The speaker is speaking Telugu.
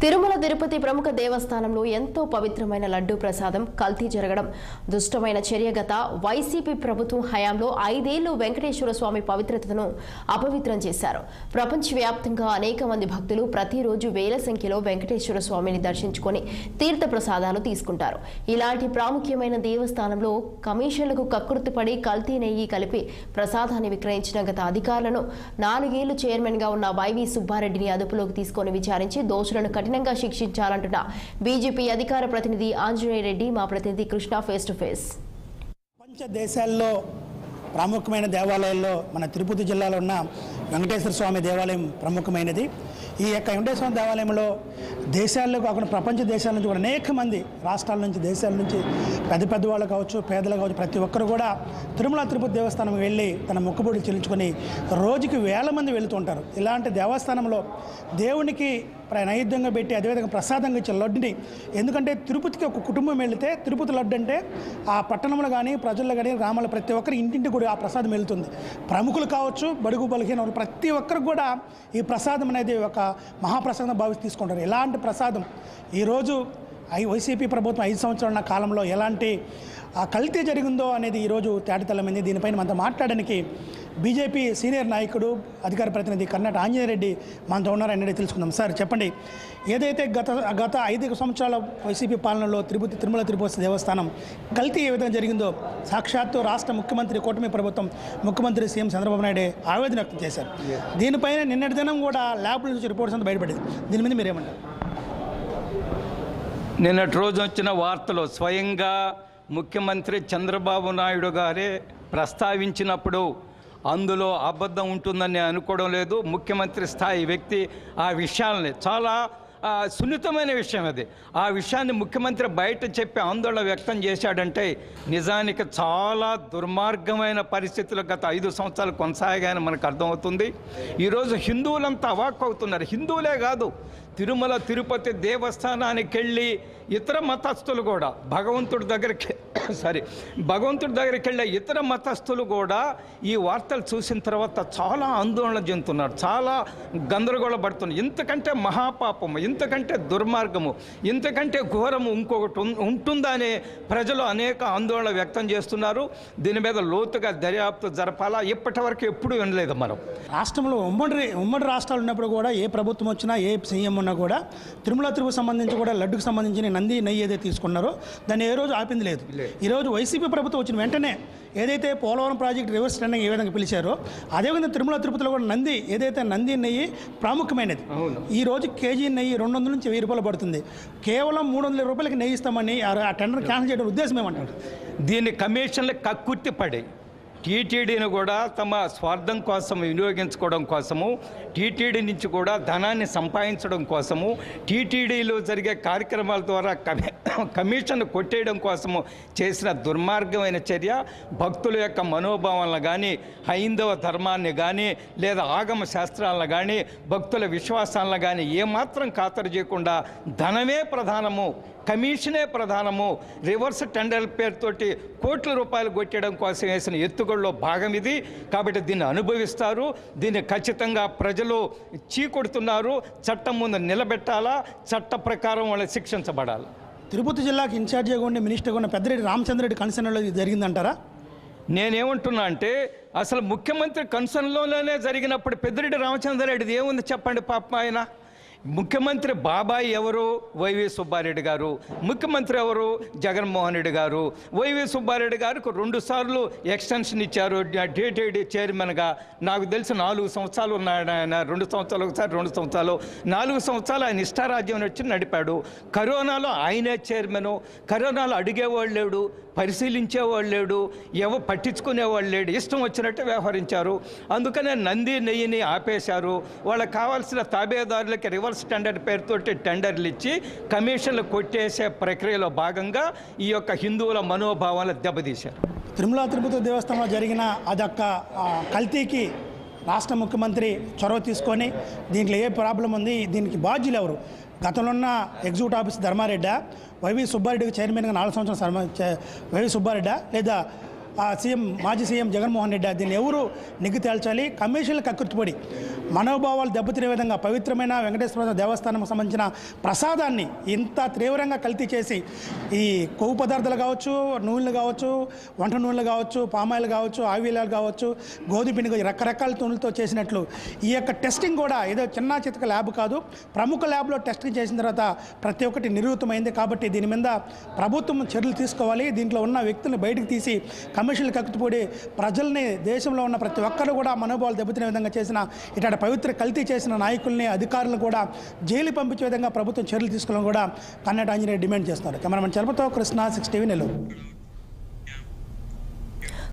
తిరుమల తిరుపతి ప్రముఖ దేవస్థానంలో ఎంతో పవిత్రమైన లడ్డూ ప్రసాదం కల్తీ జరగడం దుష్టమైన చర్యగత వైసీపీ ప్రభుత్వం హయాంలో 5 ఏళ్లు వెంకటేశ్వర స్వామి పవిత్రతను అపవిత్రం చేశారు. ప్రపంచవ్యాప్తంగా అనేక మంది భక్తులు ప్రతిరోజు వేల సంఖ్యలో వెంకటేశ్వర స్వామిని దర్శించుకొని తీర్థ ప్రసాదాలు తీసుకుంటారు. ఇలాంటి ప్రాముఖ్యమైన దేవస్థానంలో కమిషన్లకు కక్కుర్తిపడి కల్తీ నెయ్యి కలిపి ప్రసాదాన్ని విక్రయించిన గత అధికారులను 4 ఏళ్లు చైర్మన్ గా ఉన్న వైవి సుబ్బారెడ్డిని అదుపులోకి తీసుకొని విచారించి దోషులను కఠినంగా శిక్షించాలంటున్న బీజేపీ అధికార ప్రతినిధి ఆంజనేయ రెడ్డి మా ప్రతినిధి కృష్ణ ఫేస్ టు ఫేస్. ప్రపంచ దేశాల్లో ప్రాముఖ్యమైన దేవాలయాల్లో మన తిరుపతి జిల్లాలో ఉన్న వెంకటేశ్వర స్వామి దేవాలయం ప్రముఖమైనది. ఈ యొక్క వెంకటేశ్వర స్వామి దేవాలయంలో దేశాల్లో కాకుండా ప్రపంచ దేశాల నుంచి కూడా అనేక మంది రాష్ట్రాల నుంచి దేశాల నుంచి పెద్ద వాళ్ళు కావచ్చు, పేదలు కావచ్చు, ప్రతి ఒక్కరు కూడా తిరుమల తిరుపతి దేవస్థానం వెళ్ళి తన మొక్కుబడులు చెల్లించుకొని రోజుకి వేల మంది వెళుతూ ఉంటారు. ఇలాంటి దేవస్థానంలో దేవునికి నైవేద్యంగా పెట్టి అదేవిధంగా ప్రసాదంగా ఇచ్చే లడ్డుని, ఎందుకంటే తిరుపతికి ఒక కుటుంబం వెళితే తిరుపతి లడ్డు అంటే ఆ పట్టణంలో కానీ ప్రజల్లో కానీ గ్రామాల్లో ప్రతి ఒక్కరి ఇంటింటి కూడా ఆ ప్రసాదం వెళుతుంది. ప్రముఖులు కావచ్చు, బడుగు బలహీన ప్రతి ఒక్కరికి కూడా ఈ ప్రసాదం అనేది ఒక మహాప్రసాదం భావిస్తూ తీసుకుంటారు. ఇలాంటి ప్రసాదం ఈరోజు వైసీపీ ప్రభుత్వం 5 సంవత్సరాల కాలంలో ఎలాంటి కల్తీ జరిగిందో అనేది ఈరోజు తేటతెల్లమైంది. దీనిపైన మనతో మాట్లాడడానికి బీజేపీ సీనియర్ నాయకుడు అధికార ప్రతినిధి కర్ణాట ఆంజనేయ రెడ్డి మనతో ఉన్నారని తెలుసుకుందాం. సార్ చెప్పండి, ఏదైతే గత 5 సంవత్సరాల వైసీపీ పాలనలో తిరుమల తిరుపతి దేవస్థానం కల్తీ ఏ విధంగా జరిగిందో సాక్షాత్తు రాష్ట్ర ముఖ్యమంత్రి కూటమి ప్రభుత్వం ముఖ్యమంత్రి సీఎం చంద్రబాబు నాయుడు ఆవేదన వ్యక్తం చేశారు. దీనిపైన నిన్నటి దినం కూడా ల్యాబ్ల నుంచి రిపోర్ట్స్ అంతా బయటపడింది. దీని మీద మీరేమంటారు? నిన్నటి రోజు వచ్చిన వార్తలో స్వయంగా ముఖ్యమంత్రి చంద్రబాబు నాయుడు గారే ప్రస్తావించినప్పుడు అందులో అబద్ధం ఉంటుందని అనుకోవడం లేదు. ముఖ్యమంత్రి స్థాయి వ్యక్తి ఆ విషయాలని చాలా సున్నితమైన విషయం అది. ఆ విషయాన్ని ముఖ్యమంత్రి బయట చెప్పి ఆందోళన వ్యక్తం చేశాడంటే నిజానికి చాలా దుర్మార్గమైన పరిస్థితులు గత 5 సంవత్సరాలు కొనసాగాయని మనకు అర్థమవుతుంది. ఈరోజు హిందువులంతా అవాక్కు అవుతున్నారు. హిందువులే కాదు, తిరుమల తిరుపతి దేవస్థానానికి వెళ్ళి ఇతర మతస్థులు కూడా భగవంతుడి దగ్గరికి వెళ్ళే ఇతర మతస్థులు కూడా ఈ వార్తలు చూసిన తర్వాత చాలా ఆందోళన చెందుతున్నారు, చాలా గందరగోళపడుతున్నారు. ఇంతకంటే మహాపాపము, ఇంతకంటే దుర్మార్గము, ఇంతకంటే ఘోరము ఇంకొకటి ఉంటుందని ప్రజలు అనేక ఆందోళన వ్యక్తం చేస్తున్నారు. దీని మీద లోతుగా దర్యాప్తు జరపాలా, ఇప్పటి వరకు ఎప్పుడు వినలేదు. మనం రాష్ట్రంలో ఉమ్మడి రాష్ట్రాలు ఉన్నప్పుడు కూడా ఏ ప్రభుత్వం వచ్చినా ఏ సీఎం ఉన్నా కూడా తిరుమల తిరుపతి సంబంధించి కూడా లడ్డుకు సంబంధించిన నంది నెయ్యి ఏదైతే తీసుకున్నారో దాన్ని ఏ రోజు ఆపింది లేదు. ఈరోజు వైసీపీ ప్రభుత్వం వచ్చిన వెంటనే ఏదైతే పోలవరం ప్రాజెక్ట్ రివర్స్ టెండరింగ్ ఏ విధంగా పిలిచారో అదేవిధంగా తిరుమల తిరుపతిలో కూడా నంది నెయ్యి ప్రాముఖ్యమైనది. ఈ రోజు కేజీ నెయ్యి 200 నుంచి 1000 రూపాయలు పడుతుంది. కేవలం 300 రూపాయలకి నెయ్యి ఇస్తామని ఆ టెండర్ క్యాన్సిల్ చేయడం ఉద్దేశం ఏమంటారు? దీన్ని కమిషన్లు కక్కుర్తి పడి టీటీడీని కూడా తమ స్వార్థం కోసం వినియోగించుకోవడం కోసము, టీటీడీ నుంచి కూడా ధనాన్ని సంపాదించడం కోసము, టీటీడీలో జరిగే కార్యక్రమాల ద్వారా కమిషన్ కొట్టేయడం కోసము చేసిన దుర్మార్గమైన చర్య. భక్తుల యొక్క మనోభావాలను కానీ, హైందవ ధర్మాన్ని కానీ, లేదా ఆగమ శాస్త్రాలను కానీ, భక్తుల విశ్వాసాలను కానీ ఏమాత్రం ఖాతరు చేయకుండా ధనమే ప్రధానము, కమిషనే ప్రధానము, రివర్స్ టెండర్ పేరుతోటి కోట్ల రూపాయలు కొట్టడం కోసం వేసిన ఎత్తుగడలో భాగం ఇది. కాబట్టి దీన్ని అనుభవిస్తారు. దీన్ని ఖచ్చితంగా ప్రజలు చీకొడుతున్నారు. చట్టం ముందు నిలబెట్టాలా, చట్ట ప్రకారం వాళ్ళు శిక్షించబడాలి. తిరుపతి జిల్లాకు ఇన్ఛార్జిగా ఉండే మినిస్టర్గా ఉన్న పెద్దిరెడ్డి రామచంద్రరెడ్డి కన్సర్న్లో జరిగిందంటారా? నేనేమంటున్నా అంటే అసలు ముఖ్యమంత్రి కన్సర్న్లోనే జరిగినప్పుడు పెద్దిరెడ్డి రామచంద్రరెడ్డిది ఏముంది చెప్పండి. పాపం ఆయన ముఖ్యమంత్రి బాబాయ్ ఎవరు? వైవి సుబ్బారెడ్డి గారు. ముఖ్యమంత్రి ఎవరు? జగన్మోహన్ రెడ్డి గారు. వైవి సుబ్బారెడ్డి గారికి 2 సార్లు ఎక్స్టెన్షన్ ఇచ్చారు టీటీడీ చైర్మన్గా. నాకు తెలిసి 4 సంవత్సరాలు ఉన్నాడు ఆయన. 2 సంవత్సరాలు ఒకసారి, 2 సంవత్సరాలు, 4 సంవత్సరాలు ఆయన ఇష్టారాజ్యం వచ్చి నడిపాడు. కరోనాలో ఆయనే చైర్మను. కరోనాలో అడిగేవాళ్ళు లేడు, పరిశీలించేవాళ్ళు లేడు, పట్టించుకునేవాళ్ళు లేడు, ఇష్టం వచ్చినట్టు వ్యవహరించారు. అందుకనే నంది నెయ్యిని ఆపేశారు. వాళ్ళకి కావాల్సిన తాబేదారులకి రివర్స్ టెండర్ పేరుతోటి టెండర్లు ఇచ్చి కమిషన్లు కొట్టేసే ప్రక్రియలో భాగంగా ఈ యొక్క హిందువుల మనోభావాలను దెబ్బతీశారు. తిరుమల తిరుపతి దేవస్థానంలో జరిగిన అదొక్క కల్తీకి రాష్ట్ర ముఖ్యమంత్రి చొరవ తీసుకొని దీంట్లో ఏ ప్రాబ్లం ఉంది, దీనికి బాధ్యులు ఎవరు? గతంలో ఉన్న ఎగ్జిక్యూటివ్ ఆఫీసర్ ధర్మారెడ్డి, వైవి సుబ్బారెడ్డికి చైర్మన్గా 4 సంవత్సరాలు వైవి సుబ్బారెడ్డి, లేదా మాజీ సీఎం జగన్మోహన్ రెడ్డి దీన్ని ఎవరు నిగ్గు తేల్చాలి. కమిషన్లు కక్కుర్తిపడి మనోభావాలు దెబ్బతినే విధంగా పవిత్రమైన వెంకటేశ్వర దేవస్థానంకు సంబంధించిన ప్రసాదాన్ని ఇంత తీవ్రంగా కల్తీ చేసి ఈ కొవ్వు పదార్థాలు కావచ్చు, నూనెలు కావచ్చు, వంట నూనెలు కావచ్చు, పామాయిల్ కావచ్చు, ఆవిలాలు కావచ్చు, గోధుమ పిండి రకరకాల నూనెలతో చేసినట్లు ఈ యొక్క టెస్టింగ్ కూడా ఏదో చిన్న చితక ల్యాబ్ కాదు, ప్రముఖ ల్యాబ్లో టెస్టింగ్ చేసిన తర్వాత ప్రతి ఒక్కటి నిరూపితమైంది. కాబట్టి దీని మీద ప్రభుత్వం చర్యలు తీసుకోవాలి. దీంట్లో ఉన్న వ్యక్తులను బయటకు తీసి కమిషన్లు కక్కుతుపోయి ప్రజల్ని, దేశంలో ఉన్న ప్రతి ఒక్కరు కూడా మనోభావాలు దెబ్బతినే విధంగా చేసిన ఇటు పవిత్ర కల్తీ చేసిన నాయకుల్ని, అధికారులను కూడా జైలు పంపించే విధంగా ప్రభుత్వం చర్యలు తీసుకోవాలని కూడా కన్నట ఆంజనేయ డిమాండ్ చేస్తున్నారు. కెమెరామెన్ చలపతో కృష్ణ 6 టీవీ నెల్లూరు.